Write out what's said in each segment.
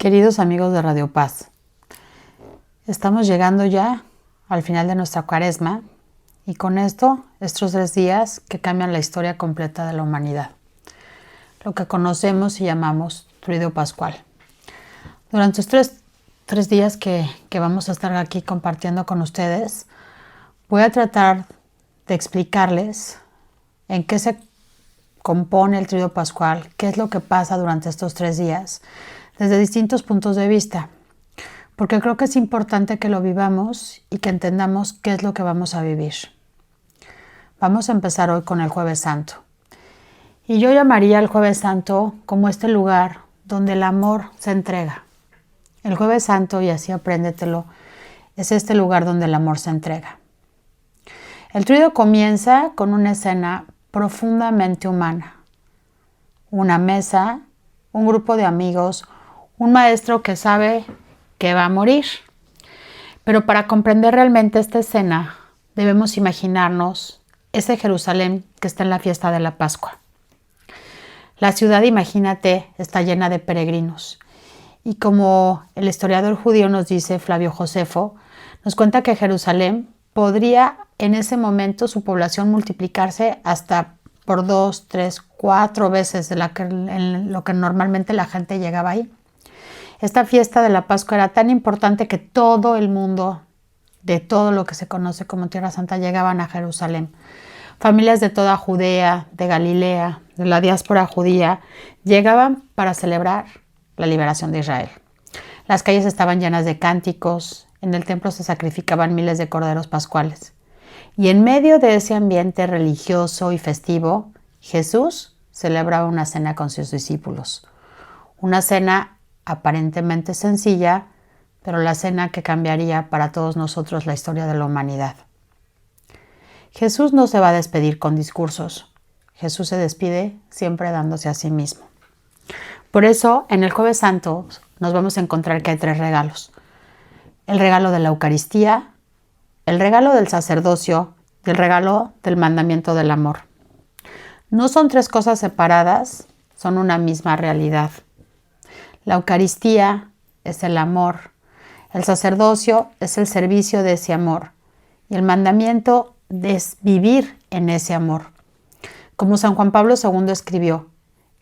Queridos amigos de Radio Paz, estamos llegando ya al final de nuestra cuaresma y con esto, estos 3 días que cambian la historia completa de la humanidad, lo que conocemos y llamamos Tríodo Pascual. Durante estos tres días que vamos a estar aquí compartiendo con ustedes, voy a tratar de explicarles en qué se compone el Tríodo Pascual, qué es lo que pasa durante estos 3 días, desde distintos puntos de vista, porque creo que es importante que lo vivamos y que entendamos qué es lo que vamos a vivir. Vamos a empezar hoy con el Jueves Santo. Y yo llamaría al Jueves Santo como este lugar donde el amor se entrega. El Jueves Santo, y así apréndetelo, es este lugar donde el amor se entrega. El Tríodo comienza con una escena profundamente humana. Una mesa, un grupo de amigos, un maestro que sabe que va a morir. Pero para comprender realmente esta escena, debemos imaginarnos ese Jerusalén que está en la fiesta de la Pascua. La ciudad, imagínate, está llena de peregrinos. Y como el historiador judío nos dice, Flavio Josefo, nos cuenta que Jerusalén podría en ese momento su población multiplicarse hasta por 2, 3, 4 veces de lo que normalmente la gente llegaba ahí. Esta fiesta de la Pascua era tan importante que todo el mundo, de todo lo que se conoce como Tierra Santa, llegaban a Jerusalén. Familias de toda Judea, de Galilea, de la diáspora judía, llegaban para celebrar la liberación de Israel. Las calles estaban llenas de cánticos, en el templo se sacrificaban miles de corderos pascuales. Y en medio de ese ambiente religioso y festivo, Jesús celebraba una cena con sus discípulos. Una cena aparentemente sencilla, pero la cena que cambiaría para todos nosotros la historia de la humanidad. Jesús no se va a despedir con discursos. Jesús se despide siempre dándose a sí mismo. Por eso, en el Jueves Santo nos vamos a encontrar que hay 3 regalos. El regalo de la Eucaristía, el regalo del sacerdocio y el regalo del mandamiento del amor. No son 3 cosas separadas, son una misma realidad. La Eucaristía es el amor, el sacerdocio es el servicio de ese amor y el mandamiento es vivir en ese amor. Como San Juan Pablo II escribió,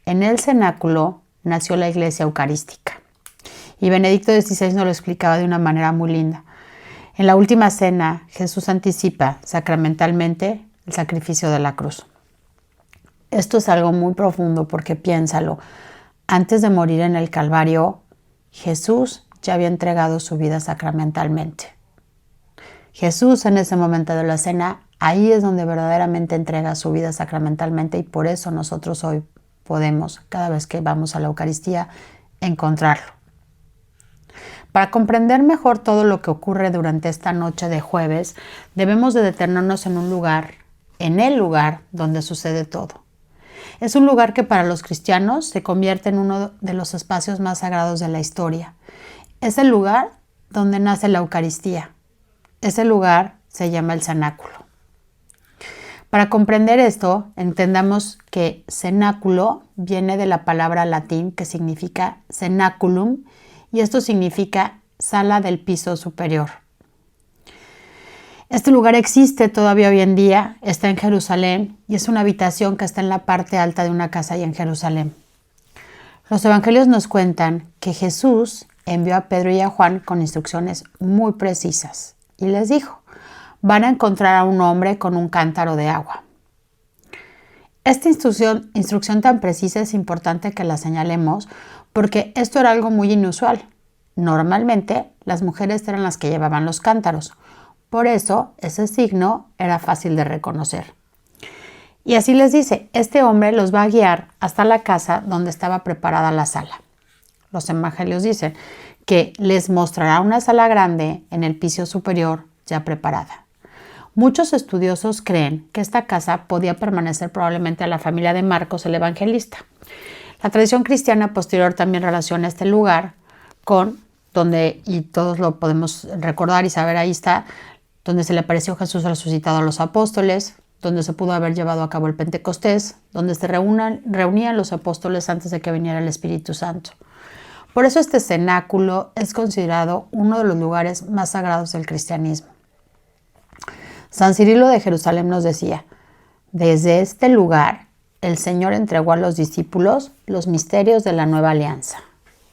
en el cenáculo nació la Iglesia Eucarística. Y Benedicto XVI nos lo explicaba de una manera muy linda. En la última cena, Jesús anticipa sacramentalmente el sacrificio de la cruz. Esto es algo muy profundo porque piénsalo. Antes de morir en el Calvario, Jesús ya había entregado su vida sacramentalmente. Jesús en ese momento de la cena, ahí es donde verdaderamente entrega su vida sacramentalmente y por eso nosotros hoy podemos, cada vez que vamos a la Eucaristía, encontrarlo. Para comprender mejor todo lo que ocurre durante esta noche de jueves, debemos de detenernos en el lugar donde sucede todo. Es un lugar que para los cristianos se convierte en uno de los espacios más sagrados de la historia. Es el lugar donde nace la Eucaristía. Ese lugar se llama el cenáculo. Para comprender esto, entendamos que cenáculo viene de la palabra latín que significa cenaculum y esto significa sala del piso superior. Este lugar existe todavía hoy en día, está en Jerusalén y es una habitación que está en la parte alta de una casa ahí en Jerusalén. Los evangelios nos cuentan que Jesús envió a Pedro y a Juan con instrucciones muy precisas y les dijo, van a encontrar a un hombre con un cántaro de agua. Esta instrucción tan precisa es importante que la señalemos porque esto era algo muy inusual. Normalmente las mujeres eran las que llevaban los cántaros. Por eso, ese signo era fácil de reconocer. Y así les dice, este hombre los va a guiar hasta la casa donde estaba preparada la sala. Los evangelios dicen que les mostrará una sala grande en el piso superior ya preparada. Muchos estudiosos creen que esta casa podía permanecer probablemente a la familia de Marcos el evangelista. La tradición cristiana posterior también relaciona este lugar con donde, y todos lo podemos recordar y saber, ahí está, donde se le apareció Jesús resucitado a los apóstoles, donde se pudo haber llevado a cabo el Pentecostés, donde se reunían los apóstoles antes de que viniera el Espíritu Santo. Por eso este cenáculo es considerado uno de los lugares más sagrados del cristianismo. San Cirilo de Jerusalén nos decía: desde este lugar el Señor entregó a los discípulos los misterios de la nueva alianza.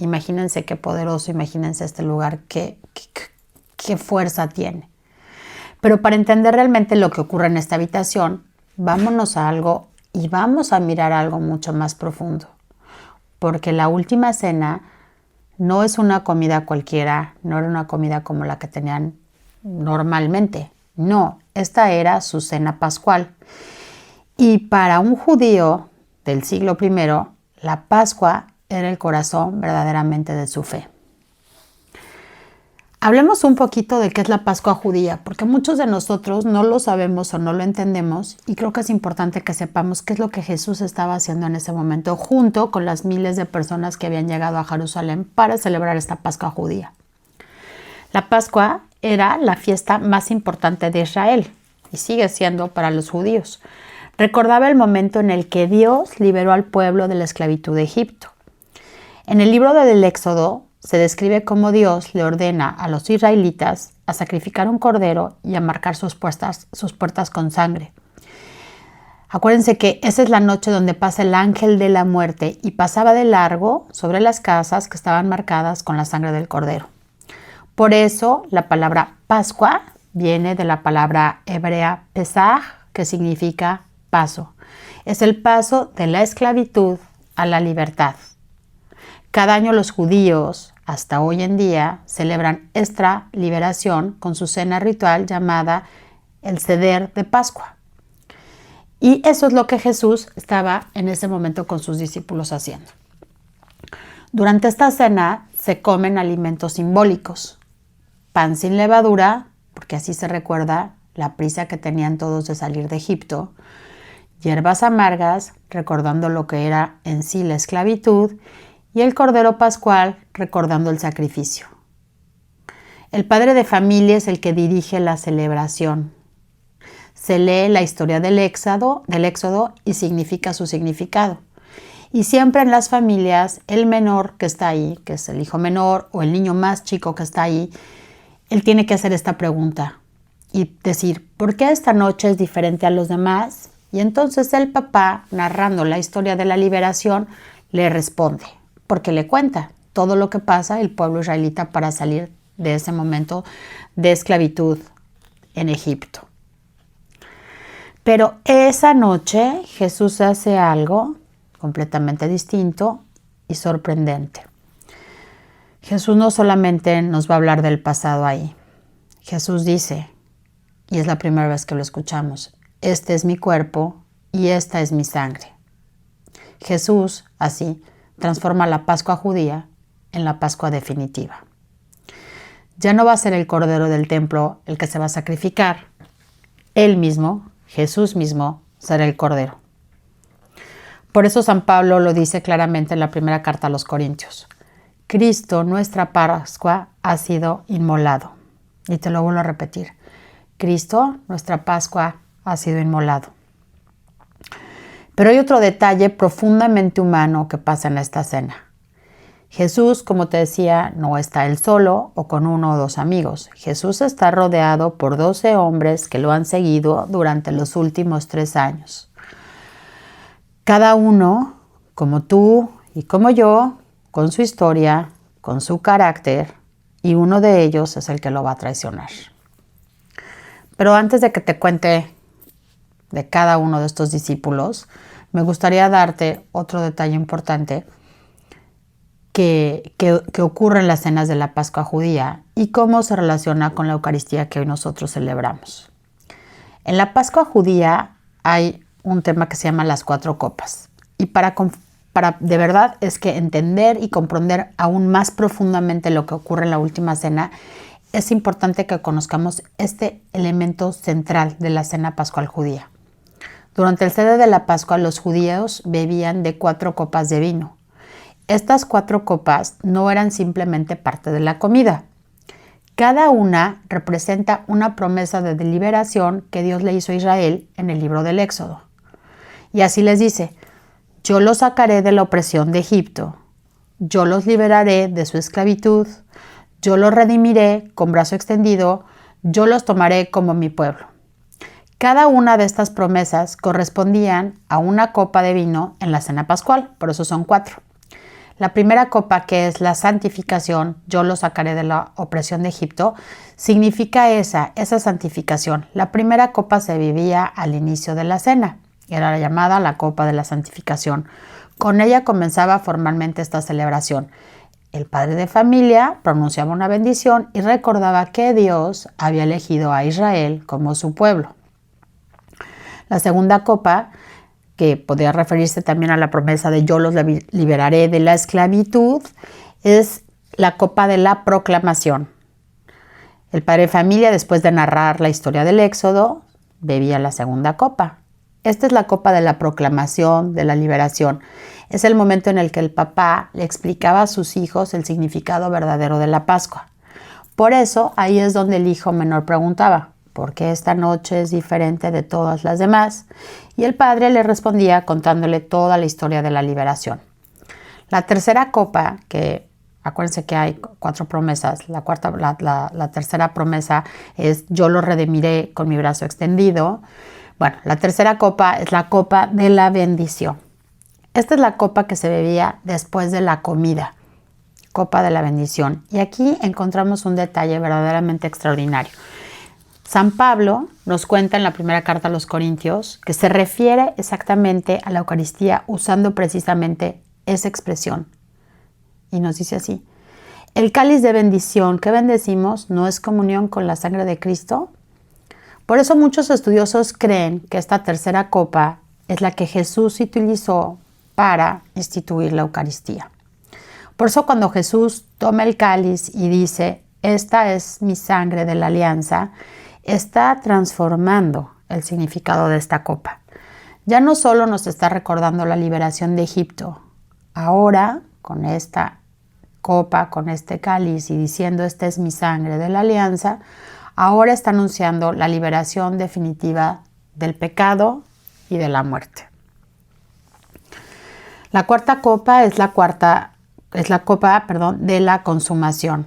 Imagínense qué poderoso, imagínense este lugar, qué fuerza tiene. Pero para entender realmente lo que ocurre en esta habitación, vámonos a algo y vamos a mirar algo mucho más profundo. Porque la última cena no es una comida cualquiera, no era una comida como la que tenían normalmente. No, esta era su cena pascual. Y para un judío del siglo I, la Pascua era el corazón verdaderamente de su fe. Hablemos un poquito de qué es la Pascua judía, porque muchos de nosotros no lo sabemos o no lo entendemos, y creo que es importante que sepamos qué es lo que Jesús estaba haciendo en ese momento, junto con las miles de personas que habían llegado a Jerusalén para celebrar esta Pascua judía. La Pascua era la fiesta más importante de Israel, y sigue siendo para los judíos. Recordaba el momento en el que Dios liberó al pueblo de la esclavitud de Egipto. En el libro del Éxodo se describe cómo Dios le ordena a los israelitas a sacrificar un cordero y a marcar sus puertas con sangre. Acuérdense que esa es la noche donde pasa el ángel de la muerte y pasaba de largo sobre las casas que estaban marcadas con la sangre del cordero. Por eso la palabra Pascua viene de la palabra hebrea Pesaj, que significa paso. Es el paso de la esclavitud a la libertad. Cada año los judíos, hasta hoy en día, celebran esta liberación con su cena ritual llamada el Seder de Pascua. Y eso es lo que Jesús estaba en ese momento con sus discípulos haciendo. Durante esta cena se comen alimentos simbólicos. Pan sin levadura, porque así se recuerda la prisa que tenían todos de salir de Egipto. Hierbas amargas, recordando lo que era en sí la esclavitud. Y el cordero pascual, recordando el sacrificio. El padre de familia es el que dirige la celebración. Se lee la historia del Éxodo y significa su significado. Y siempre en las familias, el menor que está ahí, que es el hijo menor, o el niño más chico que está ahí, él tiene que hacer esta pregunta y decir, ¿por qué esta noche es diferente a los demás? Y entonces el papá, narrando la historia de la liberación, le responde, porque le cuenta todo lo que pasa el pueblo israelita para salir de ese momento de esclavitud en Egipto. Pero esa noche Jesús hace algo completamente distinto y sorprendente. Jesús no solamente nos va a hablar del pasado ahí. Jesús dice, y es la primera vez que lo escuchamos, este es mi cuerpo y esta es mi sangre. Jesús, así, transforma la Pascua judía en la Pascua definitiva. Ya no va a ser el cordero del templo el que se va a sacrificar. Él mismo, Jesús mismo, será el cordero. Por eso San Pablo lo dice claramente en la primera carta a los Corintios. Cristo, nuestra Pascua, ha sido inmolado. Y te lo vuelvo a repetir. Cristo, nuestra Pascua, ha sido inmolado. Pero hay otro detalle profundamente humano que pasa en esta cena. Jesús, como te decía, no está él solo o con uno o dos amigos. Jesús está rodeado por 12 hombres que lo han seguido durante los últimos 3 años. Cada uno, como tú y como yo, con su historia, con su carácter, y uno de ellos es el que lo va a traicionar. Pero antes de que te cuente de cada uno de estos discípulos, me gustaría darte otro detalle importante que ocurre en las cenas de la Pascua judía y cómo se relaciona con la Eucaristía que hoy nosotros celebramos. En la Pascua judía hay un tema que se llama las 4 copas. Y para de verdad es que entender y comprender aún más profundamente lo que ocurre en la última cena, es importante que conozcamos este elemento central de la cena pascual judía. Durante el Seder de la Pascua, los judíos bebían de 4 copas de vino. Estas 4 copas no eran simplemente parte de la comida. Cada una representa una promesa de liberación que Dios le hizo a Israel en el libro del Éxodo. Y así les dice, yo los sacaré de la opresión de Egipto. yo los liberaré de su esclavitud, yo los redimiré con brazo extendido, yo los tomaré como mi pueblo. Cada una de estas promesas correspondían a una copa de vino en la cena pascual, por eso son 4. La primera copa, que es la santificación, yo los sacaré de la opresión de Egipto, significa esa santificación. La primera copa se bebía al inicio de la cena, era llamada la copa de la santificación. Con ella comenzaba formalmente esta celebración. El padre de familia pronunciaba una bendición y recordaba que Dios había elegido a Israel como su pueblo. La segunda copa, que podría referirse también a la promesa de yo los liberaré de la esclavitud, es la copa de la proclamación. El padre de familia, después de narrar la historia del Éxodo, bebía la segunda copa. Esta es la copa de la proclamación, de la liberación. Es el momento en el que el papá le explicaba a sus hijos el significado verdadero de la Pascua. Por eso, ahí es donde el hijo menor preguntaba, ¿por qué esta noche es diferente de todas las demás? Y el padre le respondía contándole toda la historia de la liberación. La tercera copa, que acuérdense que hay 4 promesas, la tercera promesa es yo lo redimiré con mi brazo extendido. Bueno, la tercera copa es la copa de la bendición. Esta es la copa que se bebía después de la comida, copa de la bendición. Y aquí encontramos un detalle verdaderamente extraordinario. San Pablo nos cuenta en la primera carta a los Corintios que se refiere exactamente a la Eucaristía usando precisamente esa expresión. Y nos dice así: el cáliz de bendición que bendecimos no es comunión con la sangre de Cristo. Por eso muchos estudiosos creen que esta tercera copa es la que Jesús utilizó para instituir la Eucaristía. Por eso cuando Jesús toma el cáliz y dice, esta es mi sangre de la alianza, está transformando el significado de esta copa. Ya no solo nos está recordando la liberación de Egipto, ahora con esta copa, con este cáliz y diciendo esta es mi sangre de la alianza, ahora está anunciando la liberación definitiva del pecado y de la muerte. La cuarta copa es la copa de la consumación.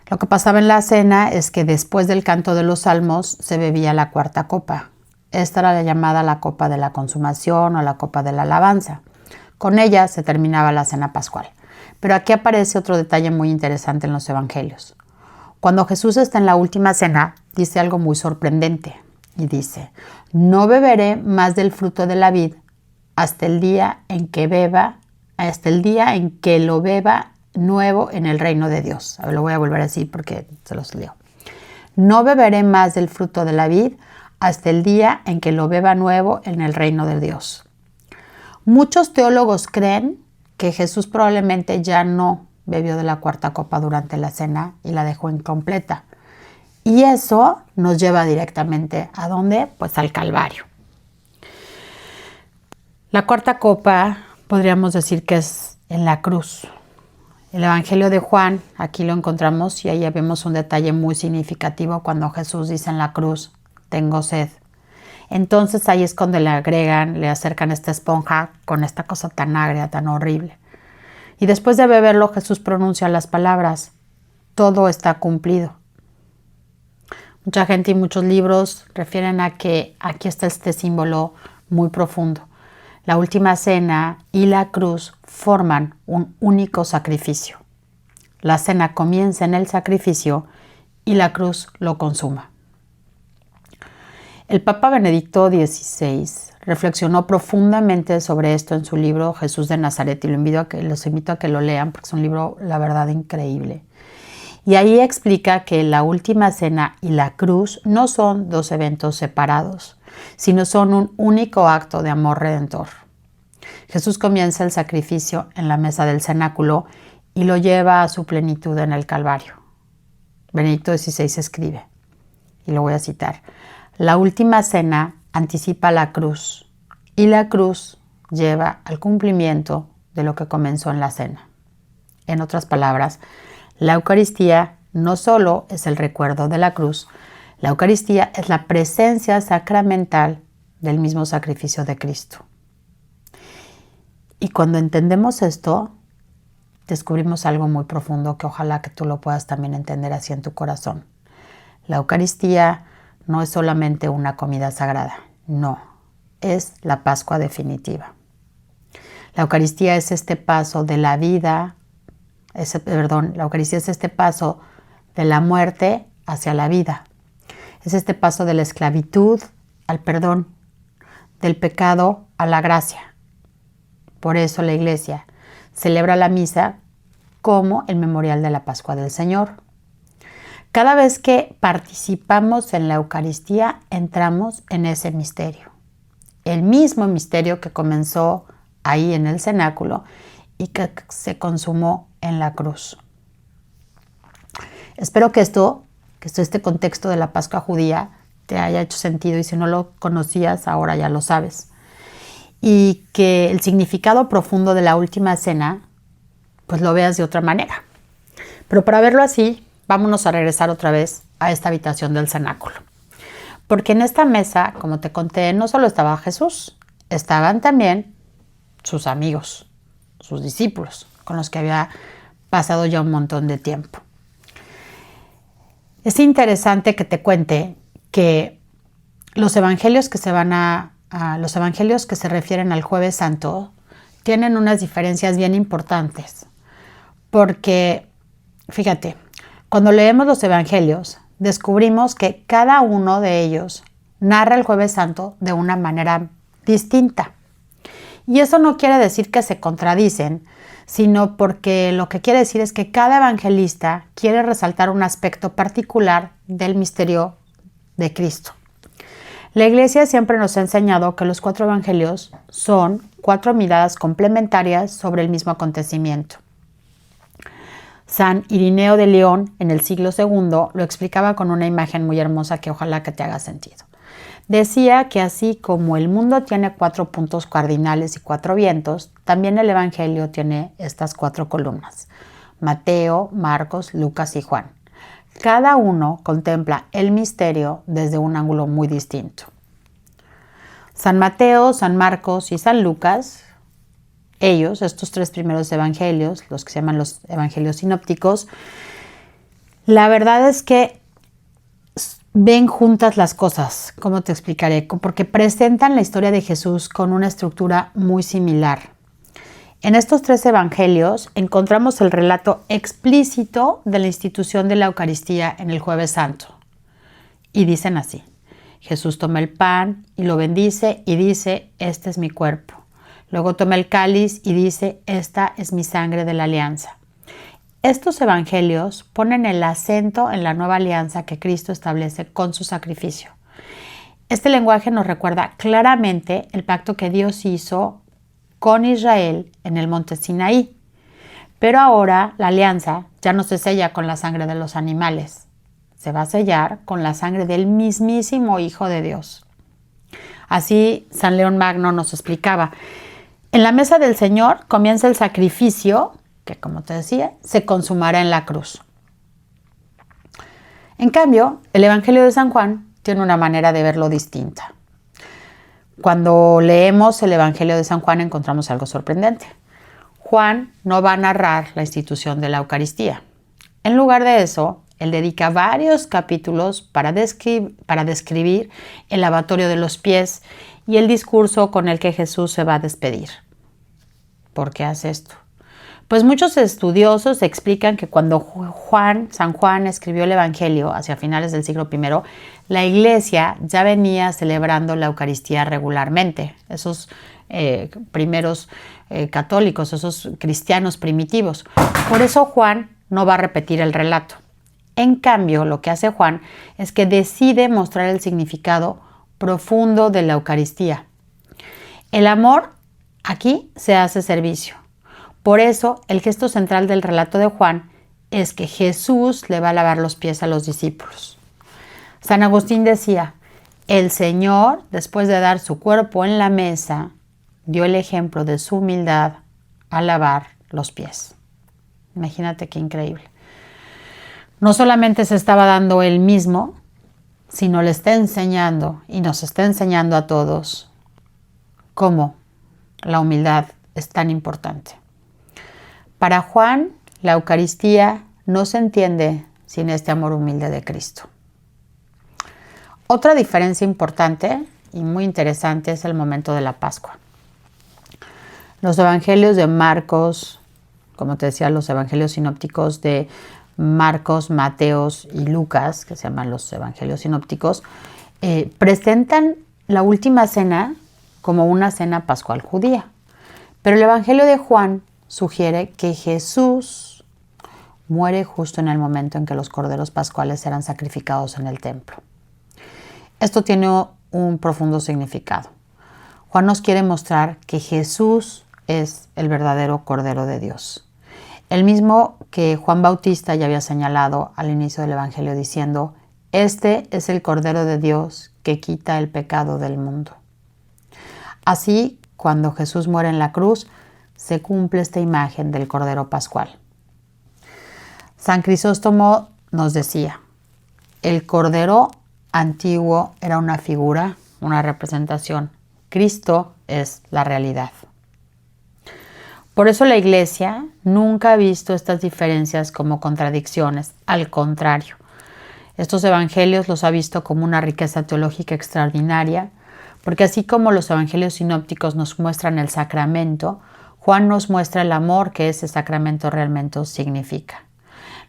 Lo que pasaba en la cena es que después del canto de los salmos se bebía la cuarta copa. Esta era la llamada la copa de la consumación o la copa de la alabanza. Con ella se terminaba la cena pascual. Pero aquí aparece otro detalle muy interesante en los evangelios. Cuando Jesús está en la última cena, dice algo muy sorprendente y dice, no beberé más del fruto de la vid hasta el día en que lo beba nuevo en el reino de Dios. A ver, lo voy a volver a decir porque se los leo. No beberé más del fruto de la vid hasta el día en que lo beba nuevo en el reino de Dios. Muchos teólogos creen que Jesús probablemente ya no bebió de la cuarta copa durante la cena y la dejó incompleta. Y eso nos lleva directamente ¿a dónde? Pues al Calvario. La cuarta copa podríamos decir que es en la cruz. El Evangelio de Juan, aquí lo encontramos y ahí vemos un detalle muy significativo cuando Jesús dice en la cruz, tengo sed. Entonces ahí es cuando le acercan esta esponja con esta cosa tan agria, tan horrible. Y después de beberlo, Jesús pronuncia las palabras, todo está cumplido. Mucha gente y muchos libros refieren a que aquí está este símbolo muy profundo. La última cena y la cruz forman un único sacrificio. La cena comienza en el sacrificio y la cruz lo consuma. El Papa Benedicto XVI reflexionó profundamente sobre esto en su libro Jesús de Nazaret y los invito a que lo lean porque es un libro, la verdad, increíble. Y ahí explica que la última cena y la cruz no son 2 eventos separados, sino son un único acto de amor redentor. Jesús comienza el sacrificio en la mesa del cenáculo y lo lleva a su plenitud en el Calvario. Benedicto XVI escribe, y lo voy a citar, la última cena anticipa la cruz y la cruz lleva al cumplimiento de lo que comenzó en la cena. En otras palabras, la Eucaristía no solo es el recuerdo de la cruz, la Eucaristía es la presencia sacramental del mismo sacrificio de Cristo. Y cuando entendemos esto, descubrimos algo muy profundo que ojalá que tú lo puedas también entender así en tu corazón. La Eucaristía no es solamente una comida sagrada, no, es la Pascua definitiva. La Eucaristía es este paso de la vida, la Eucaristía es este paso de la muerte hacia la vida. Es este paso de la esclavitud al perdón, del pecado a la gracia. Por eso la Iglesia celebra la misa como el memorial de la Pascua del Señor. Cada vez que participamos en la Eucaristía, entramos en ese misterio. El mismo misterio que comenzó ahí en el cenáculo y que se consumó en la cruz. Espero que este contexto de la Pascua judía te haya hecho sentido, y si no lo conocías, ahora ya lo sabes. Y que el significado profundo de la última cena, pues lo veas de otra manera. Pero para verlo así, vámonos a regresar otra vez a esta habitación del cenáculo. Porque en esta mesa, como te conté, no solo estaba Jesús, estaban también sus amigos, sus discípulos, con los que había pasado ya un montón de tiempo. Es interesante que te cuente que los evangelios que se refieren al Jueves Santo tienen unas diferencias bien importantes. Porque, fíjate, cuando leemos los evangelios, descubrimos que cada uno de ellos narra el Jueves Santo de una manera distinta. Y eso no quiere decir que se contradicen, sino porque lo que quiere decir es que cada evangelista quiere resaltar un aspecto particular del misterio de Cristo. La Iglesia siempre nos ha enseñado que los 4 evangelios son 4 miradas complementarias sobre el mismo acontecimiento. San Irineo de León, en el siglo II, lo explicaba con una imagen muy hermosa que ojalá que te haga sentido. Decía que así como el mundo tiene 4 puntos cardinales y 4 vientos, también el Evangelio tiene estas 4 columnas: Mateo, Marcos, Lucas y Juan. Cada uno contempla el misterio desde un ángulo muy distinto. San Mateo, San Marcos y San Lucas, estos 3 primeros evangelios, los que se llaman los evangelios sinópticos, la verdad es que ven juntas las cosas. ¿Cómo te explicaré? Porque presentan la historia de Jesús con una estructura muy similar. En estos 3 evangelios encontramos el relato explícito de la institución de la Eucaristía en el Jueves Santo. Y dicen así: Jesús toma el pan y lo bendice y dice: este es mi cuerpo. Luego toma el cáliz y dice: esta es mi sangre de la alianza. Estos evangelios ponen el acento en la nueva alianza que Cristo establece con su sacrificio. Este lenguaje nos recuerda claramente el pacto que Dios hizo con Israel en el monte Sinaí. Pero ahora la alianza ya no se sella con la sangre de los animales, se va a sellar con la sangre del mismísimo Hijo de Dios. Así San León Magno nos explicaba: en la mesa del Señor comienza el sacrificio que, como te decía, se consumará en la cruz. En cambio, el Evangelio de San Juan tiene una manera de verlo distinta. Cuando leemos el Evangelio de San Juan encontramos algo sorprendente. Juan no va a narrar la institución de la Eucaristía. En lugar de eso, él dedica varios capítulos para describir el lavatorio de los pies y el discurso con el que Jesús se va a despedir. ¿Por qué hace esto? Pues muchos estudiosos explican que cuando San Juan escribió el Evangelio hacia finales del siglo I, la Iglesia ya venía celebrando la Eucaristía regularmente. Esos primeros católicos, esos cristianos primitivos. Por eso Juan no va a repetir el relato. En cambio, lo que hace Juan es que decide mostrar el significado profundo de la Eucaristía. El amor aquí se hace servicio. Por eso, el gesto central del relato de Juan es que Jesús le va a lavar los pies a los discípulos. San Agustín decía: el Señor, después de dar su cuerpo en la mesa, dio el ejemplo de su humildad al lavar los pies. Imagínate qué increíble. No solamente se estaba dando él mismo, sino le está enseñando y nos está enseñando a todos cómo la humildad es tan importante. Para Juan, la Eucaristía no se entiende sin este amor humilde de Cristo. Otra diferencia importante y muy interesante es el momento de la Pascua. Los evangelios de Marcos, como te decía, los evangelios sinópticos de Marcos, Mateos y Lucas, que se llaman los evangelios sinópticos, presentan la última cena como una cena pascual judía. Pero el evangelio de Juan sugiere que Jesús muere justo en el momento en que los corderos pascuales eran sacrificados en el templo. Esto tiene un profundo significado. Juan nos quiere mostrar que Jesús es el verdadero Cordero de Dios. El mismo que Juan Bautista ya había señalado al inicio del Evangelio diciendo, este es el Cordero de Dios que quita el pecado del mundo. Así, cuando Jesús muere en la cruz, se cumple esta imagen del Cordero Pascual. San Crisóstomo nos decía, el Cordero antiguo era una figura, una representación. Cristo es la realidad. Por eso la Iglesia nunca ha visto estas diferencias como contradicciones, al contrario. Estos evangelios los ha visto como una riqueza teológica extraordinaria, porque así como los evangelios sinópticos nos muestran el sacramento, Juan nos muestra el amor que ese sacramento realmente significa.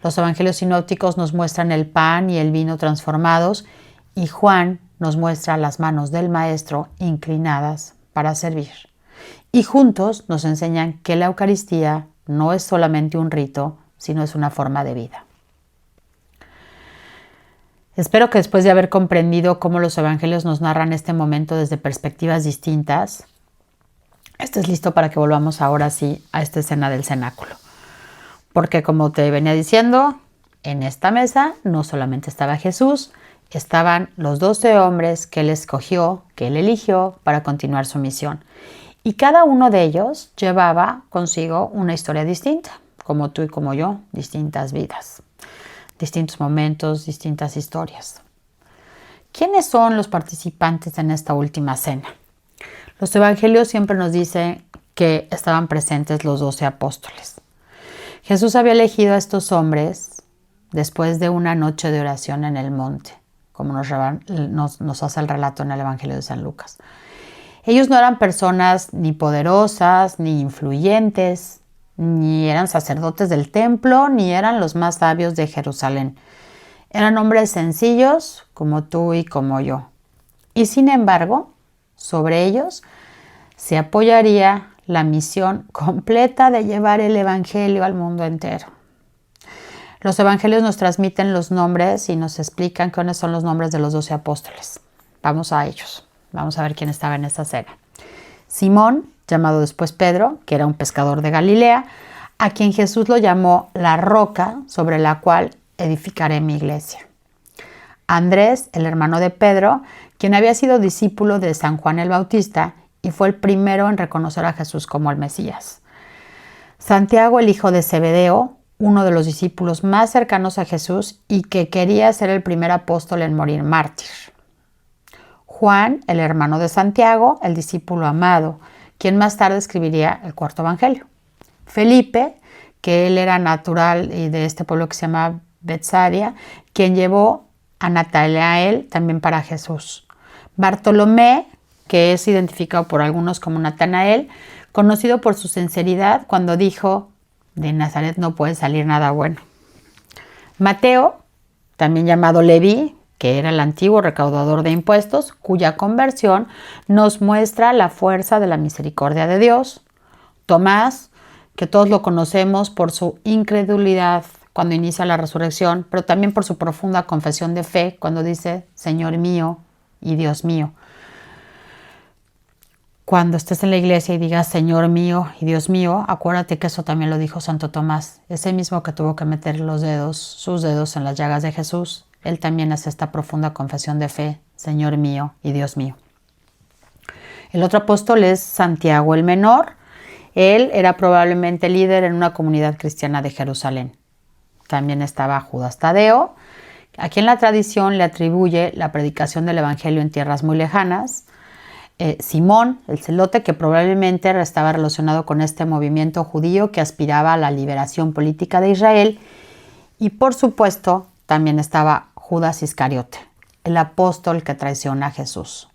Los evangelios sinópticos nos muestran el pan y el vino transformados y Juan nos muestra las manos del Maestro inclinadas para servir. Y juntos nos enseñan que la Eucaristía no es solamente un rito, sino es una forma de vida. Espero que después de haber comprendido cómo los evangelios nos narran este momento desde perspectivas distintas, estés listo para que volvamos ahora sí a esta escena del cenáculo. Porque como te venía diciendo, en esta mesa no solamente estaba Jesús, estaban los 12 hombres que él escogió, que él eligió para continuar su misión. Y cada uno de ellos llevaba consigo una historia distinta, como tú y como yo, distintas vidas, distintos momentos, distintas historias. ¿Quiénes son los participantes en esta última cena? Los evangelios siempre nos dicen que estaban presentes los 12 apóstoles. Jesús había elegido a estos hombres después de una noche de oración en el monte, como nos hace el relato en el Evangelio de San Lucas. Ellos no eran personas ni poderosas, ni influyentes, ni eran sacerdotes del templo, ni eran los más sabios de Jerusalén. Eran hombres sencillos, como tú y como yo. Y sin embargo, sobre ellos se apoyaría la misión completa de llevar el Evangelio al mundo entero. Los evangelios nos transmiten los nombres y nos explican cuáles son los nombres de los 12 apóstoles. Vamos a ellos. Vamos a ver quién estaba en esta cena. Simón, llamado después Pedro, que era un pescador de Galilea, a quien Jesús lo llamó la roca sobre la cual edificaré mi iglesia. Andrés, el hermano de Pedro, quien había sido discípulo de San Juan el Bautista y fue el primero en reconocer a Jesús como el Mesías. Santiago, el hijo de Zebedeo, uno de los discípulos más cercanos a Jesús y que quería ser el primer apóstol en morir mártir. Juan, el hermano de Santiago, el discípulo amado, quien más tarde escribiría el cuarto evangelio. Felipe, que él era natural y de este pueblo que se llama Betsaida, quien llevó a Natanael también para Jesús. Bartolomé, que es identificado por algunos como Natanael, conocido por su sinceridad cuando dijo, de Nazaret no puede salir nada bueno. Mateo, también llamado Leví, que era el antiguo recaudador de impuestos, cuya conversión nos muestra la fuerza de la misericordia de Dios. Tomás, que todos lo conocemos por su incredulidad cuando inicia la resurrección, pero también por su profunda confesión de fe cuando dice, Señor mío y Dios mío. Cuando estés en la iglesia y digas, Señor mío y Dios mío, acuérdate que eso también lo dijo Santo Tomás, ese mismo que tuvo que meter sus dedos en las llagas de Jesús. Él también hace esta profunda confesión de fe, Señor mío y Dios mío. El otro apóstol es Santiago el Menor. Él era probablemente líder en una comunidad cristiana de Jerusalén. También estaba Judas Tadeo, a quien la tradición le atribuye la predicación del Evangelio en tierras muy lejanas. Simón, el celote, que probablemente estaba relacionado con este movimiento judío que aspiraba a la liberación política de Israel. Y por supuesto, también estaba Judas Iscariote, el apóstol que traiciona a Jesús.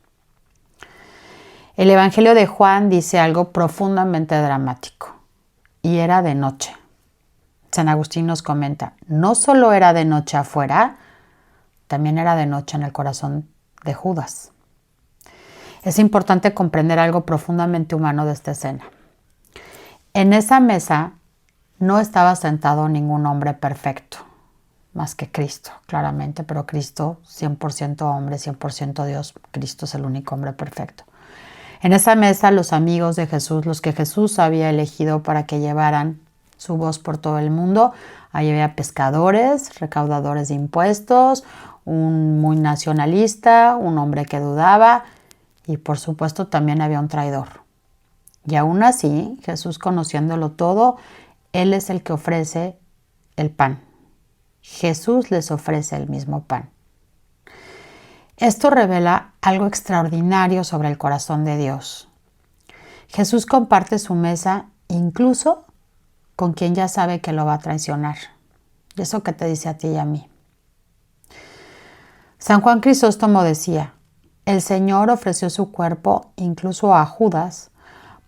El Evangelio de Juan dice algo profundamente dramático. Y era de noche. San Agustín nos comenta, no solo era de noche afuera, también era de noche en el corazón de Judas. Es importante comprender algo profundamente humano de esta escena. En esa mesa no estaba sentado ningún hombre perfecto, más que Cristo, claramente, pero Cristo 100% hombre, 100% Dios. Cristo es el único hombre perfecto. En esa mesa los amigos de Jesús, los que Jesús había elegido para que llevaran su voz por todo el mundo, ahí había pescadores, recaudadores de impuestos, un muy nacionalista, un hombre que dudaba y por supuesto también había un traidor. Y aún así, Jesús, conociéndolo todo, Él es el que ofrece el pan. Jesús les ofrece el mismo pan. Esto revela algo extraordinario sobre el corazón de Dios. Jesús comparte su mesa incluso con quien ya sabe que lo va a traicionar. Y eso que te dice a ti y a mí. San Juan Crisóstomo decía, el Señor ofreció su cuerpo incluso a Judas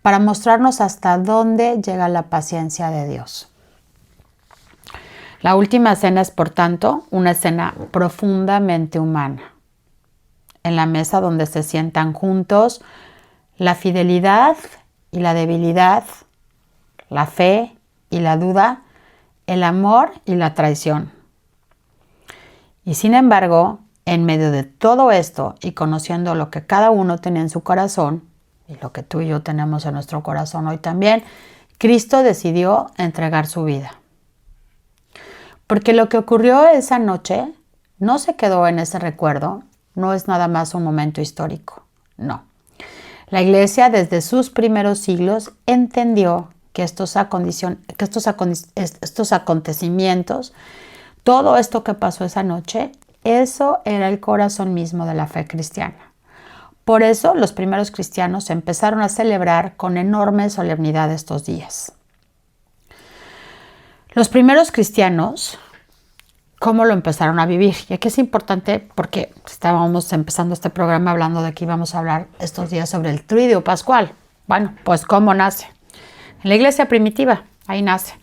para mostrarnos hasta dónde llega la paciencia de Dios. La última cena es, por tanto, una escena profundamente humana. En la mesa donde se sientan juntos la fidelidad y la debilidad, la fe y la duda, el amor y la traición. Y sin embargo, en medio de todo esto y conociendo lo que cada uno tiene en su corazón, y lo que tú y yo tenemos en nuestro corazón hoy también, Cristo decidió entregar su vida. Porque lo que ocurrió esa noche no se quedó en ese recuerdo, no es nada más un momento histórico, no. La Iglesia desde sus primeros siglos entendió que estos acontecimientos, todo esto que pasó esa noche, eso era el corazón mismo de la fe cristiana. Por eso los primeros cristianos empezaron a celebrar con enorme solemnidad estos días. Los primeros cristianos, ¿cómo lo empezaron a vivir? Y aquí es importante porque estábamos empezando este programa hablando de que íbamos a hablar estos días sobre el Triduo Pascual. Bueno, pues ¿cómo nace? En la iglesia primitiva, ahí nace.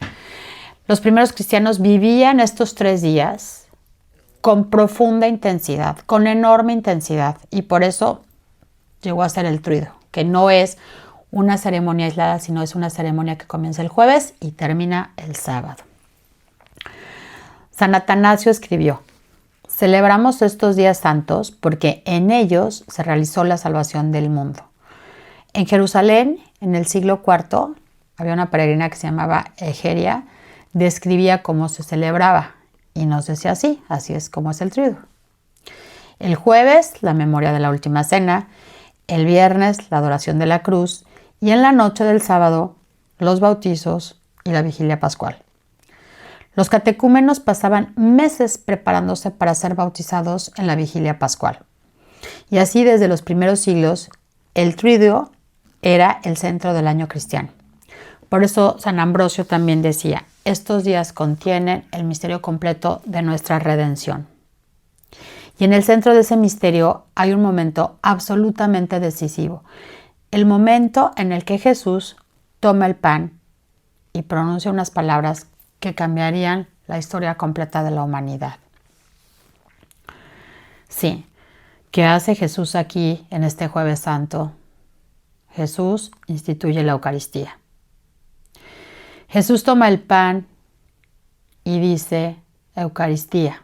Los primeros cristianos vivían estos 3 días con profunda intensidad, con enorme intensidad, y por eso llegó a ser el Triduo, que no es una ceremonia aislada, sino es una ceremonia que comienza el jueves y termina el sábado. San Atanasio escribió, celebramos estos días santos porque en ellos se realizó la salvación del mundo. En Jerusalén, en el siglo IV, había una peregrina que se llamaba Egeria, describía cómo se celebraba y nos decía así es como es el Triduo. El jueves, la memoria de la última cena, el viernes, la adoración de la cruz y en la noche del sábado, los bautizos y la vigilia pascual. Los catecúmenos pasaban meses preparándose para ser bautizados en la vigilia pascual. Y así desde los primeros siglos, el Triduo era el centro del año cristiano. Por eso San Ambrosio también decía, estos días contienen el misterio completo de nuestra redención. Y en el centro de ese misterio hay un momento absolutamente decisivo. El momento en el que Jesús toma el pan y pronuncia unas palabras que cambiarían la historia completa de la humanidad. Sí, ¿qué hace Jesús aquí en este Jueves Santo? Jesús instituye la Eucaristía. Jesús toma el pan y dice Eucaristía,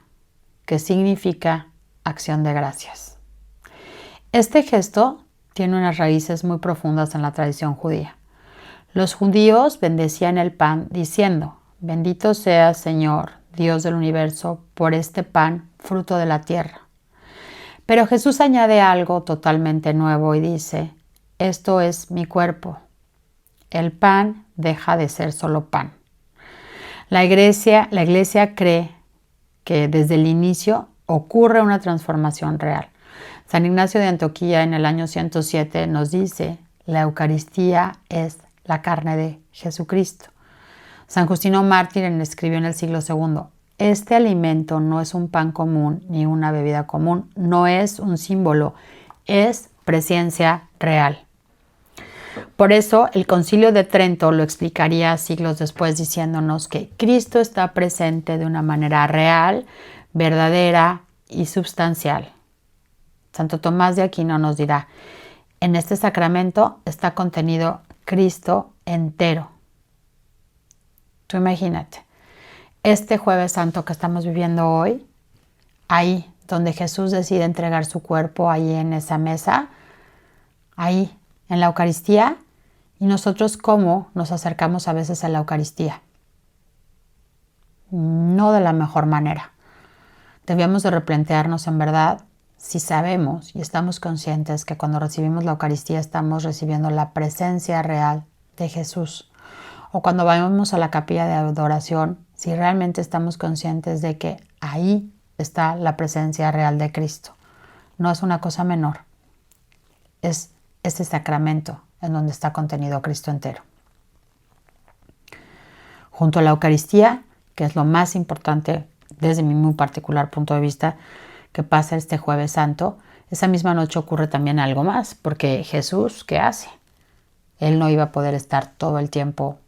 que significa acción de gracias. Este gesto tiene unas raíces muy profundas en la tradición judía. Los judíos bendecían el pan diciendo, bendito seas, Señor, Dios del universo, por este pan, fruto de la tierra. Pero Jesús añade algo totalmente nuevo y dice, esto es mi cuerpo. El pan deja de ser solo pan. La iglesia cree que desde el inicio ocurre una transformación real. San Ignacio de Antioquía en el año 107 nos dice, la Eucaristía es la carne de Jesucristo. San Justino Mártir escribió en el siglo II, este alimento no es un pan común ni una bebida común, no es un símbolo, es presencia real. Por eso el Concilio de Trento lo explicaría siglos después diciéndonos que Cristo está presente de una manera real, verdadera y substancial. Santo Tomás de Aquino nos dirá, en este sacramento está contenido Cristo entero. Tú imagínate, este Jueves Santo que estamos viviendo hoy, ahí donde Jesús decide entregar su cuerpo, ahí en esa mesa, ahí en la Eucaristía, y nosotros cómo nos acercamos a veces a la Eucaristía. No de la mejor manera. Debemos de replantearnos en verdad si sabemos y estamos conscientes que cuando recibimos la Eucaristía estamos recibiendo la presencia real de Jesús. O cuando vamos a la capilla de adoración, si realmente estamos conscientes de que ahí está la presencia real de Cristo. No es una cosa menor. Es este sacramento en donde está contenido Cristo entero. Junto a la Eucaristía, que es lo más importante desde mi muy particular punto de vista, que pasa este Jueves Santo, esa misma noche ocurre también algo más, porque Jesús, ¿qué hace? Él no iba a poder estar todo el tiempo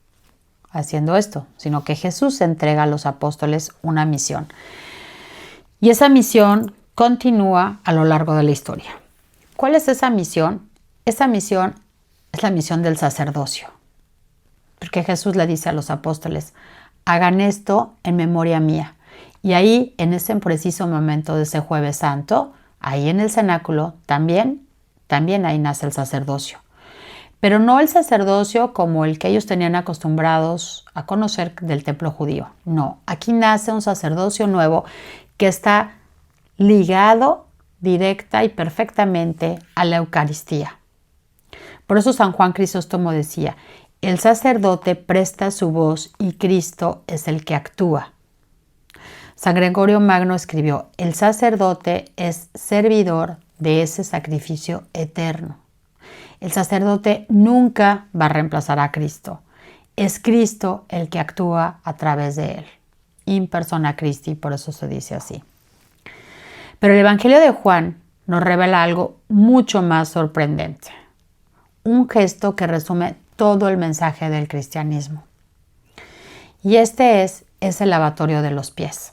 haciendo esto, sino que Jesús entrega a los apóstoles una misión. Y esa misión continúa a lo largo de la historia. ¿Cuál es esa misión? Esa misión es la misión del sacerdocio. Porque Jesús le dice a los apóstoles, hagan esto en memoria mía. Y ahí, en ese preciso momento de ese Jueves Santo, ahí en el cenáculo, también ahí nace el sacerdocio. Pero no el sacerdocio como el que ellos tenían acostumbrados a conocer del templo judío. No, aquí nace un sacerdocio nuevo que está ligado directa y perfectamente a la Eucaristía. Por eso San Juan Crisóstomo decía, el sacerdote presta su voz y Cristo es el que actúa. San Gregorio Magno escribió, el sacerdote es servidor de ese sacrificio eterno. El sacerdote nunca va a reemplazar a Cristo. Es Cristo el que actúa a través de él. In persona Christi, por eso se dice así. Pero el Evangelio de Juan nos revela algo mucho más sorprendente. Un gesto que resume todo el mensaje del cristianismo. Y este es el lavatorio de los pies.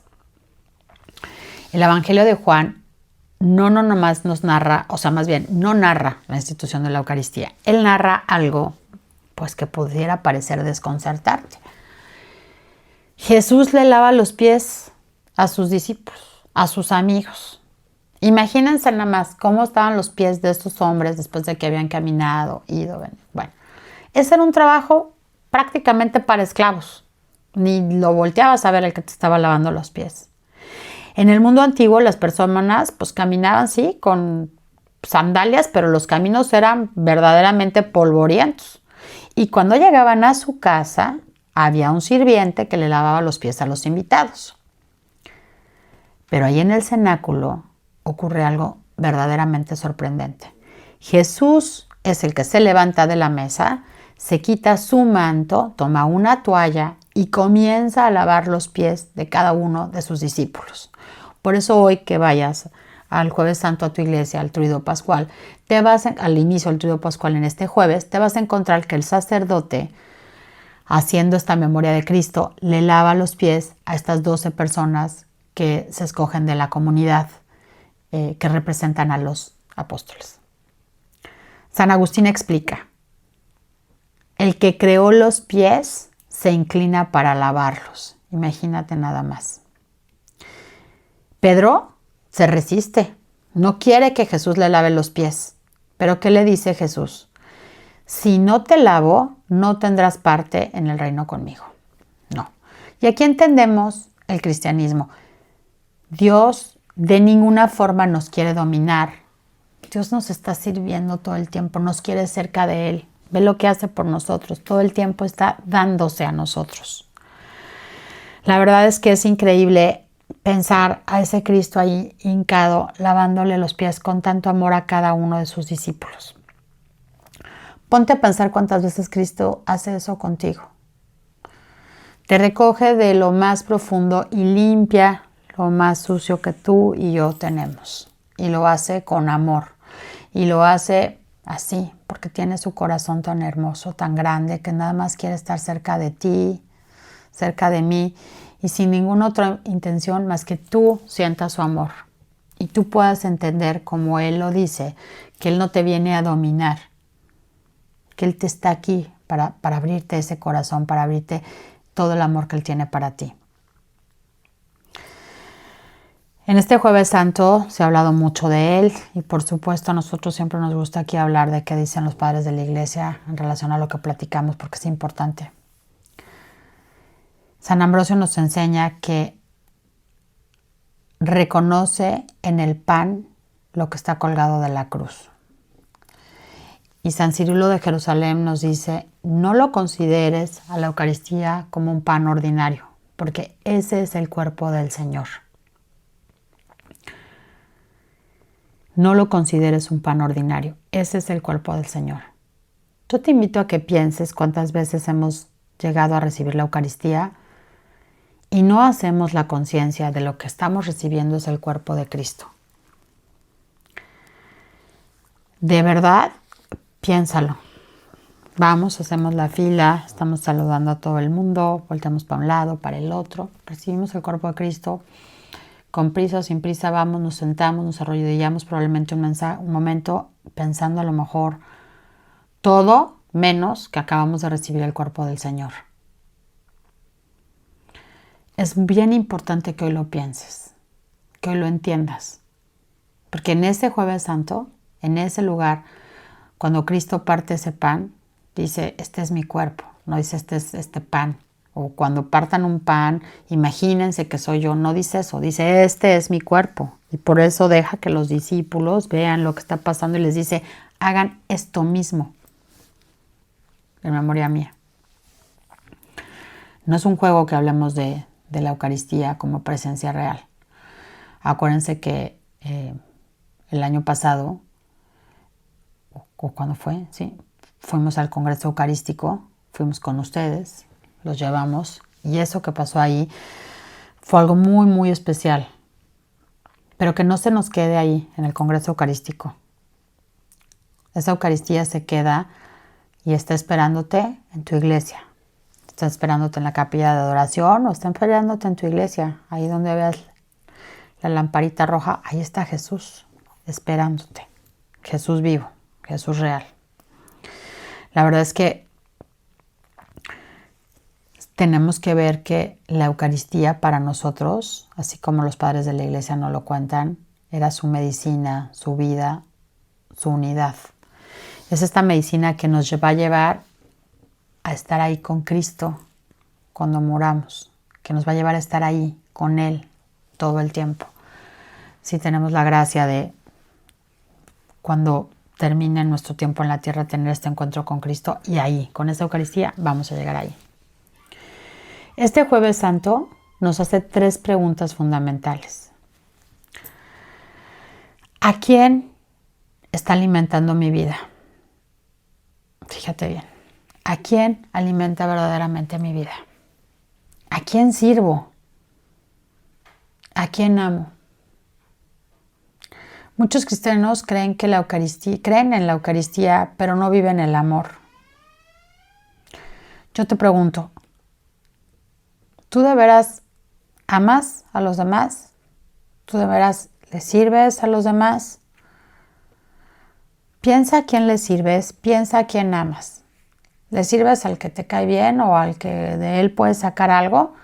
El Evangelio de Juan no nomás nos narra, o sea, más bien, no narra la institución de la Eucaristía. Él narra algo, pues, que pudiera parecer desconcertante. Jesús le lava los pies a sus discípulos, a sus amigos. Imagínense nada más cómo estaban los pies de estos hombres después de que habían caminado, ido, bueno. Ese era un trabajo prácticamente para esclavos. Ni lo volteabas a ver el que te estaba lavando los pies. En el mundo antiguo las personas pues caminaban sí con sandalias, pero los caminos eran verdaderamente polvorientos. Y cuando llegaban a su casa había un sirviente que le lavaba los pies a los invitados. Pero ahí en el cenáculo ocurre algo verdaderamente sorprendente. Jesús es el que se levanta de la mesa, se quita su manto, toma una toalla y comienza a lavar los pies de cada uno de sus discípulos. Por eso hoy que vayas al Jueves Santo a tu iglesia, al Triduo Pascual, al inicio del Triduo Pascual en este jueves, te vas a encontrar que el sacerdote, haciendo esta memoria de Cristo, le lava los pies a estas 12 personas que se escogen de la comunidad que representan a los apóstoles. San Agustín explica, el que creó los pies se inclina para lavarlos. Imagínate nada más. Pedro se resiste, no quiere que Jesús le lave los pies. ¿Pero qué le dice Jesús? Si no te lavo, no tendrás parte en el reino conmigo. No. Y aquí entendemos el cristianismo. Dios de ninguna forma nos quiere dominar. Dios nos está sirviendo todo el tiempo, nos quiere cerca de Él. Ve lo que hace por nosotros, todo el tiempo está dándose a nosotros. La verdad es que es increíble pensar a ese Cristo ahí hincado, lavándole los pies con tanto amor a cada uno de sus discípulos. Ponte a pensar cuántas veces Cristo hace eso contigo. Te recoge de lo más profundo y limpia lo más sucio que tú y yo tenemos. Y lo hace con amor. Y lo hace así, porque tiene su corazón tan hermoso, tan grande, que nada más quiere estar cerca de ti, cerca de mí, y sin ninguna otra intención más que tú sientas su amor. Y tú puedas entender, como Él lo dice, que Él no te viene a dominar, que Él te está aquí para abrirte ese corazón, para abrirte todo el amor que Él tiene para ti. En este Jueves Santo se ha hablado mucho de Él y por supuesto a nosotros siempre nos gusta aquí hablar de qué dicen los padres de la Iglesia en relación a lo que platicamos porque es importante. San Ambrosio nos enseña que reconoce en el pan lo que está colgado de la cruz. Y San Cirilo de Jerusalén nos dice, no lo consideres a la Eucaristía como un pan ordinario, porque ese es el cuerpo del Señor. No lo consideres un pan ordinario, ese es el cuerpo del Señor. Yo te invito a que pienses cuántas veces hemos llegado a recibir la Eucaristía y no hacemos la conciencia de lo que estamos recibiendo es el cuerpo de Cristo. De verdad, piénsalo. Vamos, hacemos la fila, estamos saludando a todo el mundo, volteamos para un lado, para el otro, recibimos el cuerpo de Cristo. Con prisa o sin prisa vamos, nos sentamos, nos arrodillamos probablemente un momento pensando a lo mejor todo menos que acabamos de recibir el cuerpo del Señor. Es bien importante que hoy lo pienses, que hoy lo entiendas, porque en ese Jueves Santo, en ese lugar, cuando Cristo parte ese pan, dice, este es mi cuerpo, no dice este es este pan. O cuando partan un pan, imagínense que soy yo, no dice eso, dice este es mi cuerpo. Y por eso deja que los discípulos vean lo que está pasando y les dice, hagan esto mismo, en memoria mía. No es un juego que hablemos de la Eucaristía como presencia real. Acuérdense que el año pasado, o cuando fue, sí, fuimos al Congreso Eucarístico, fuimos con ustedes, los llevamos y eso que pasó ahí fue algo muy, muy especial. Pero que no se nos quede ahí en el Congreso Eucarístico. Esa Eucaristía se queda y está esperándote en tu iglesia. Está esperándote en la capilla de adoración o está esperándote en tu iglesia. Ahí donde veas la lamparita roja, ahí está Jesús esperándote. Jesús vivo, Jesús real. La verdad es que tenemos que ver que la Eucaristía para nosotros, así como los padres de la Iglesia nos lo cuentan, era su medicina, su vida, su unidad. Es esta medicina que nos va a llevar a estar ahí con Cristo cuando moramos, que nos va a llevar a estar ahí con Él todo el tiempo. Si tenemos la gracia de, cuando termine nuestro tiempo en la tierra, tener este encuentro con Cristo y ahí, con esta Eucaristía, vamos a llegar ahí. Este Jueves Santo nos hace 3 preguntas fundamentales. ¿A quién está alimentando mi vida? Fíjate bien. ¿A quién alimenta verdaderamente mi vida? ¿A quién sirvo? ¿A quién amo? Muchos cristianos creen en la Eucaristía, pero no viven el amor. Yo te pregunto, ¿tú de veras amas a los demás? ¿Tú de veras le sirves a los demás? Piensa a quién le sirves, piensa a quién amas. ¿Le sirves al que te cae bien o al que de él puedes sacar algo?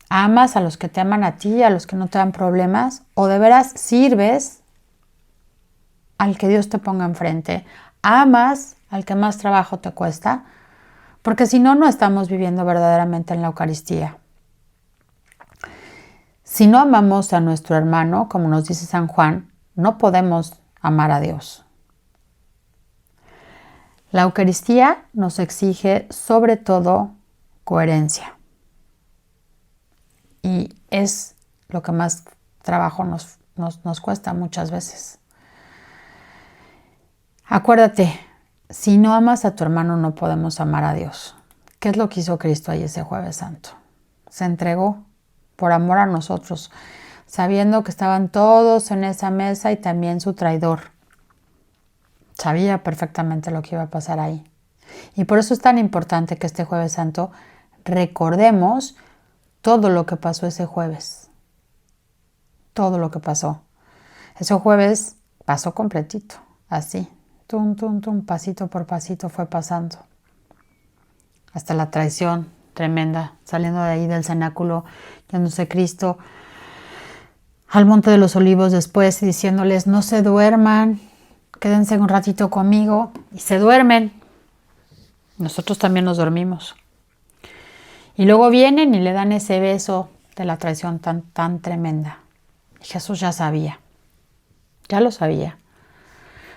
¿Amas a los que te aman a ti, a los que no te dan problemas? ¿O de veras sirves al que Dios te ponga enfrente? ¿Amas al que más trabajo te cuesta? Porque si no, no estamos viviendo verdaderamente en la Eucaristía. Si no amamos a nuestro hermano, como nos dice San Juan, no podemos amar a Dios. La Eucaristía nos exige sobre todo coherencia. Y es lo que más trabajo nos cuesta muchas veces. Acuérdate, si no amas a tu hermano no podemos amar a Dios. ¿Qué es lo que hizo Cristo ahí ese Jueves Santo? Se entregó por amor a nosotros, sabiendo que estaban todos en esa mesa y también su traidor. Sabía perfectamente lo que iba a pasar ahí. Y por eso es tan importante que este Jueves Santo recordemos todo lo que pasó ese jueves. Todo lo que pasó. Ese jueves pasó completito, así. Tum, tum, tum, pasito por pasito fue pasando. Hasta la traición tremenda, saliendo de ahí del cenáculo, yéndose Cristo al Monte de los Olivos después y diciéndoles, no se duerman, quédense un ratito conmigo, y se duermen. Nosotros también nos dormimos. Y luego vienen y le dan ese beso de la traición tan tremenda. Y Jesús ya sabía, ya lo sabía.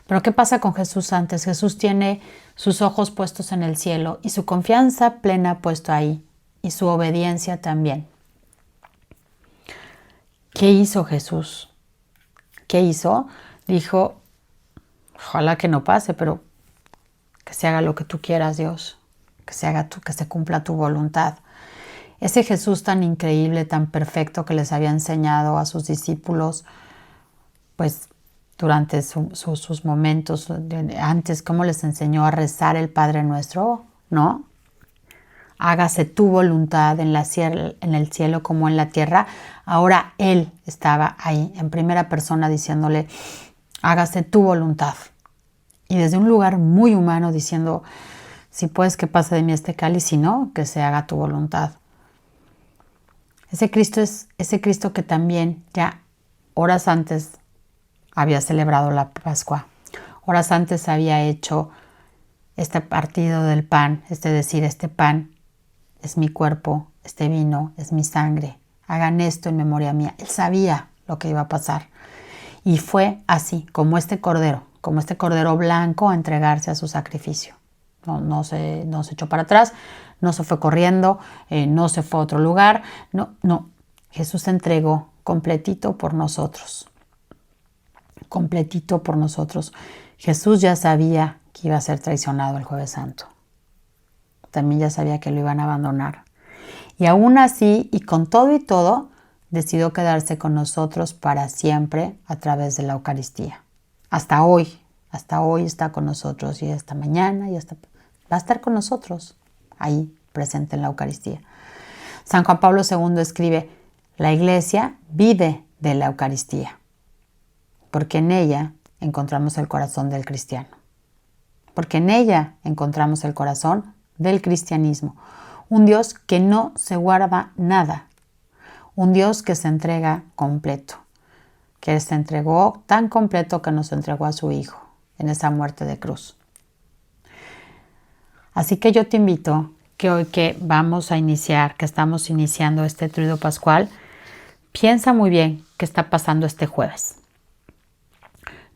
Pero ¿qué pasa con Jesús antes? Jesús tiene sus ojos puestos en el cielo y su confianza plena puesto ahí y su obediencia también. ¿Qué hizo Jesús? ¿Qué hizo? Dijo, ojalá que no pase, pero que se haga lo que tú quieras, Dios. Que se cumpla tu voluntad. Ese Jesús tan increíble, tan perfecto que les había enseñado a sus discípulos, pues durante sus momentos antes, cómo les enseñó a rezar el Padre Nuestro, ¿no? Hágase tu voluntad en el cielo como en la tierra. Ahora Él estaba ahí en primera persona diciéndole, hágase tu voluntad. Y desde un lugar muy humano diciendo, si puedes que pase de mí este cáliz, si no, que se haga tu voluntad. Ese Cristo es ese Cristo que también ya horas antes había celebrado la Pascua. Horas antes había hecho este partido del pan, es decir, este pan es mi cuerpo, este vino es mi sangre. Hagan esto en memoria mía. Él sabía lo que iba a pasar. Y fue así, como este cordero blanco a entregarse a su sacrificio. No se echó para atrás, no se fue corriendo, no se fue a otro lugar. No. Jesús se entregó completito por nosotros. Completito por nosotros. Jesús ya sabía que iba a ser traicionado el Jueves Santo. También ya sabía que lo iban a abandonar. Y aún así, y con todo y todo, decidió quedarse con nosotros para siempre a través de la Eucaristía. Hasta hoy está con nosotros y hasta mañana va a estar con nosotros ahí presente en la Eucaristía. San Juan Pablo II escribe, la Iglesia vive de la Eucaristía, porque en ella encontramos el corazón del cristiano, porque en ella encontramos el corazón del cristianismo, un Dios que no se guarda nada, un Dios que se entrega completo, que se entregó tan completo que nos entregó a su Hijo en esa muerte de cruz. Así que yo te invito que hoy que estamos iniciando este Triduo Pascual, piensa muy bien qué está pasando este jueves.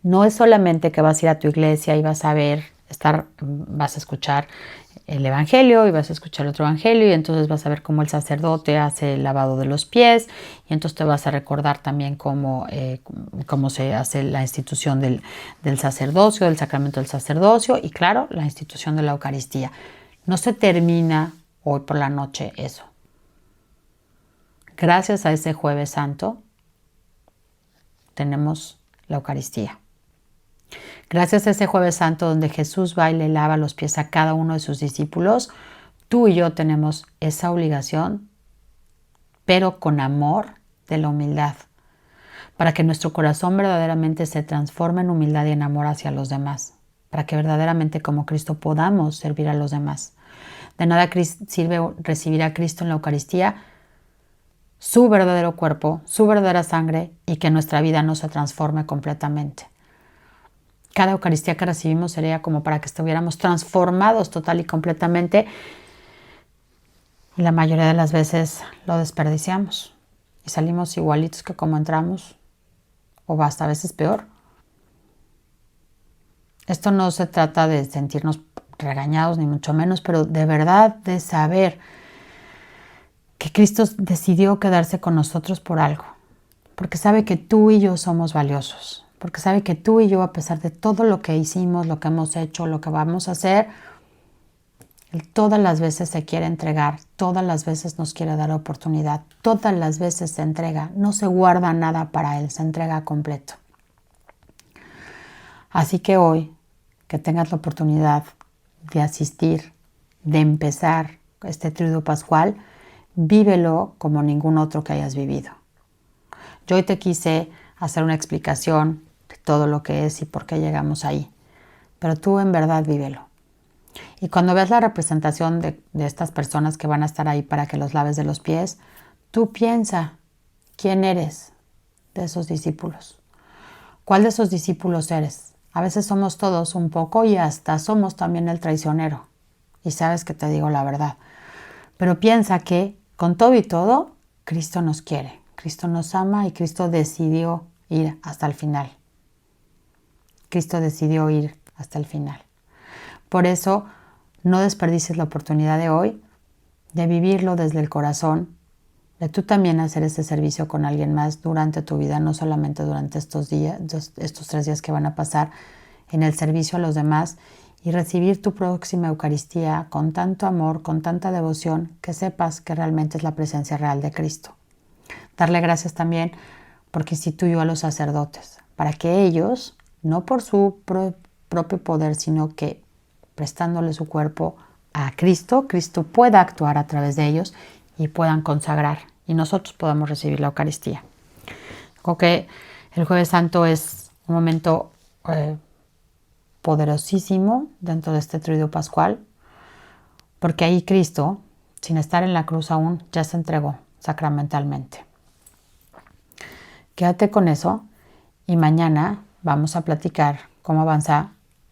No es solamente que vas a ir a tu iglesia y vas a escuchar el Evangelio y vas a escuchar otro Evangelio y entonces vas a ver cómo el sacerdote hace el lavado de los pies y entonces te vas a recordar también cómo se hace la institución del sacerdocio, del sacramento del sacerdocio y claro, la institución de la Eucaristía. No se termina hoy por la noche eso. Gracias a ese Jueves Santo tenemos la Eucaristía. Gracias a ese Jueves Santo donde Jesús va y le lava los pies a cada uno de sus discípulos, tú y yo tenemos esa obligación, pero con amor de la humildad, para que nuestro corazón verdaderamente se transforme en humildad y en amor hacia los demás, para que verdaderamente como Cristo podamos servir a los demás. De nada sirve recibir a Cristo en la Eucaristía, su verdadero cuerpo, su verdadera sangre y que nuestra vida no se transforme completamente. Cada Eucaristía que recibimos sería como para que estuviéramos transformados total y completamente. Y la mayoría de las veces lo desperdiciamos y salimos igualitos que como entramos, o hasta a veces peor. Esto no se trata de sentirnos regañados ni mucho menos, pero de verdad de saber que Cristo decidió quedarse con nosotros por algo. porque sabe que tú y yo somos valiosos, porque sabe que tú y yo, a pesar de todo lo que hicimos, lo que hemos hecho, lo que vamos a hacer, Él todas las veces se quiere entregar, todas las veces nos quiere dar oportunidad, todas las veces se entrega, no se guarda nada para Él, se entrega completo. Así que hoy, que tengas la oportunidad de asistir, de empezar este Triduo Pascual, vívelo como ningún otro que hayas vivido. Yo hoy te quise hacer una explicación de todo lo que es y por qué llegamos ahí, pero tú en verdad vívelo. Y cuando veas la representación de estas personas que van a estar ahí para que los laves de los pies, tú piensa quién eres de esos discípulos. ¿Cuál de esos discípulos eres? A veces somos todos un poco y hasta somos también el traicionero. Y sabes que te digo la verdad. Pero piensa que con todo y todo, Cristo nos quiere, Cristo nos ama y Cristo decidió ir hasta el final. Cristo decidió ir hasta el final. Por eso, no desperdicies la oportunidad de hoy de vivirlo desde el corazón, de tú también hacer ese servicio con alguien más durante tu vida, no solamente durante estos 3 días que van a pasar en el servicio a los demás, y recibir tu próxima Eucaristía con tanto amor, con tanta devoción, que sepas que realmente es la presencia real de Cristo. Darle gracias también porque instituyó a los sacerdotes, para que ellos, no por su propio poder, sino que prestándole su cuerpo a Cristo, Cristo pueda actuar a través de ellos y puedan consagrar, y nosotros podamos recibir la Eucaristía. Creo que el Jueves Santo es un momento poderosísimo dentro de este Triduo Pascual, porque ahí Cristo, sin estar en la cruz aún, ya se entregó sacramentalmente. Quédate con eso y mañana vamos a platicar cómo avanza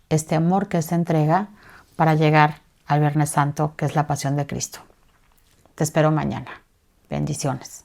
este amor que se entrega para llegar al Viernes Santo, que es la Pasión de Cristo. Te espero mañana. Bendiciones.